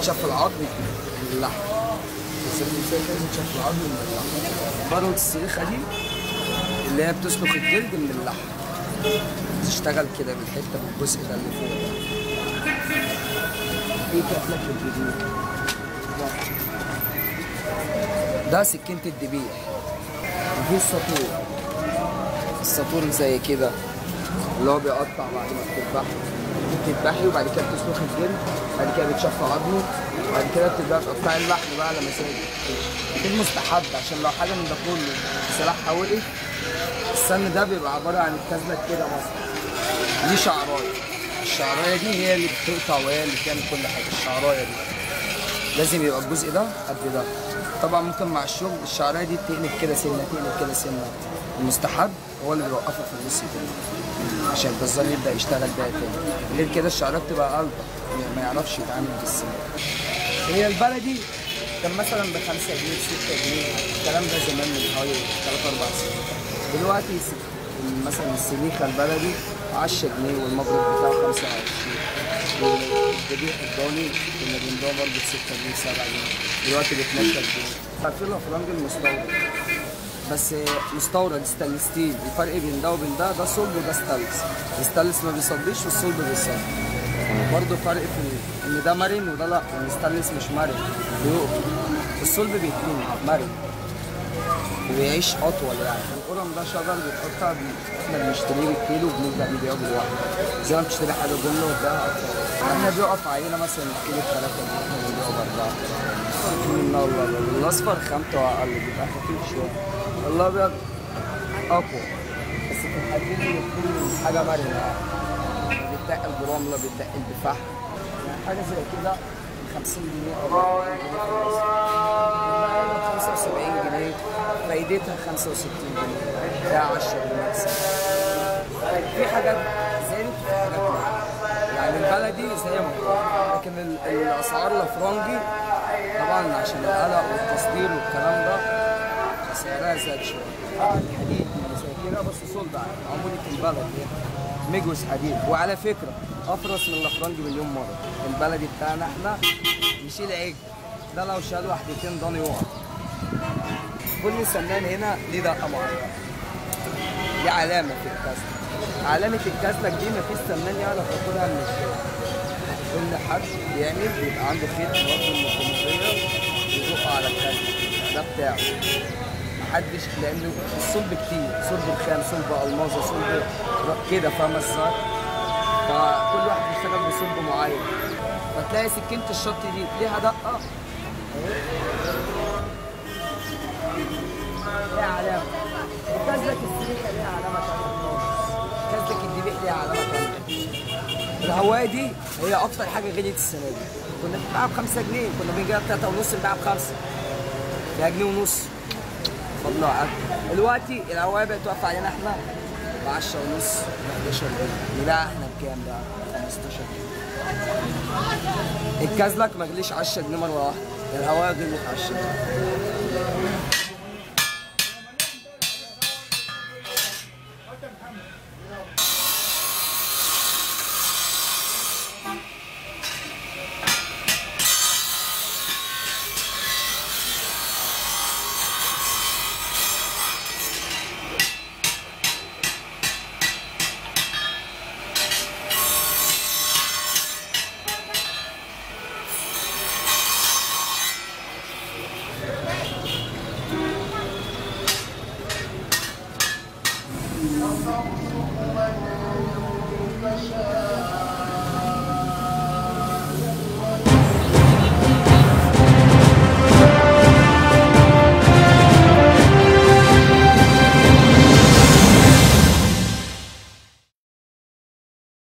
بتشف العظم من اللحم. بتشف العظم من اللحم. بروة السليخة دي اللي هي بتسلخ الجلد من اللحم، تشتغل كده بالحته بالجزء ده اللي فوق ده. ايه كتلة الذبيح ده سكينة الذبيح. ودي الساطور. الساطور زي كده اللي هو بيقطع بعد ما بتذبحه. بتذبحي وبعد كده بتسلخ الجلد، بعد كده بتشف عظمه، بعد كده بتبدأ تقطعي اللحم بقى على مزاجك. دي المستحب عشان لو حاجة من ده كله سلاحها وقف. السن ده بيبقى عبارة عن الكازلك كده مثلا. دي شعراية. الشعراية دي هي اللي بتقطع وهي اللي بتعمل كل حاجة. الشعراية دي لازم يبقى الجزء ده قد ده. طبعا ممكن مع الشغل الشعراية دي تقلب كده سنة تقلب كده سنة. المستحب هو اللي بيوقفها في النص تاني عشان الجزار يبدأ يشتغل بقى تاني. غير كده الشعراية بتبقى قلبة ما يعرفش يتعامل بالسن. هي البلدي كان مثلا ب 5 جنيه 6 جنيه الكلام ده زمان من حوالي 3 4 سنين. دلوقتي مثلا السليخة البلدي 10 جنيه والمبرد بتاعه 25. والذبيح الضاني كنا بنبيعه برضه ب 6 جنيه 7 جنيه. دلوقتي ب 12 جنيه. عارفين الافرنج المستورد بس مستورد ستانلس ستيل. الفرق بين ده وبين ده صلب وده ستانلس. الستانلس ما بيصديش والصلب بيصدي. برضه فرق في ان ده مرن وده لا. الستانلس مش مرن بيقف. الصلب بيتني مرن وبيعيش اطول يعني. القرم ده شجر بيتقطع احنا بنشتريه بالكيلو وبنبدا نبيعه بالواحد. زي ما بتشتري حاجه جمله وتبيعها اطول. احنا بيقف علينا مثلا الكيلو ب 3 جنيه احنا بنبيعه ب 4. الاصفر خامته اقل بيبقى خفيف شويه. الابيض اقوى بس في الحديد بيكون حاجه مرنه يعني. بيتقل برمله بيتقل بفحم يعني حاجه زي كده 50 جنيه او 40 جنيه في مصر. 75 جنيه فايدتها 65 جنيه فيها 10 جنيه مكسب. في حاجات زادت وفي حاجات لا. يعني البلدي زي ما هو لكن الاسعار الافرنجي طبعا عشان القلق والتصدير والكلام ده سعرها زاد شويه. الحديد زي كده بس صلب عمولة البلد مجوز حديد. وعلى فكره افرس من الافرنجي مليون مره. البلدي بتاعنا احنا يشيل عجل ده لو شال وحدتين ضاني يقع. كل سنان هنا ليه دقه معينه. دي علامه في الكازلك. علامه الكازلك دي مفيش سنان يعرف ياخدها من الشارع. كل حد بيعمل بيبقى عنده خيط برضه من الكوميديا يدق على الكازلك ده بتاعه. محدش لانه الصلب كتير. صلب الخام صلب الماظه صلب كده فاهم ازاي؟ فكل واحد بيشتغل بصلب معين. فتلاقي سكينة الشط دي ليها دقة ليها علامة. وكازلك السليكة ليها علامة تانية خالص. كازلك الذبيح ليها علامة تانية. الهواية دي هي أكتر حاجة غليت السنة دي. كنا بنبيعها ب 5 جنيه، كنا بنجيبها ب 3 ونص نبيعها ب 5. فيها جنيه ونص. فضلها عدل. دلوقتي الهواية بقت واقفة علينا احنا ب 10 ونص ب 11 جنيه. نبيعها احنا بكام بقى؟ 15 جنيه. الكازلك ما غليش 10 جنيه مره واحده. الهوايه غلت 10 جنيه.